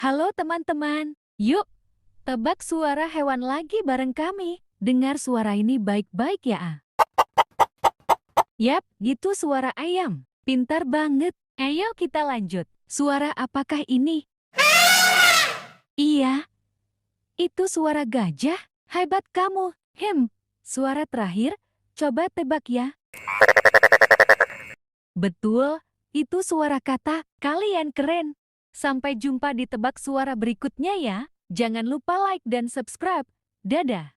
Halo teman-teman, yuk tebak suara hewan lagi bareng kami. Dengar suara ini baik-baik ya. Yap, gitu suara ayam. Pintar banget. Ayo kita lanjut. Suara apakah ini? Iya, itu suara gajah. Hebat kamu. Suara terakhir, coba tebak ya. Betul, itu suara kata. Kalian keren. Sampai jumpa di tebak suara berikutnya ya. Jangan lupa like dan subscribe. Dadah.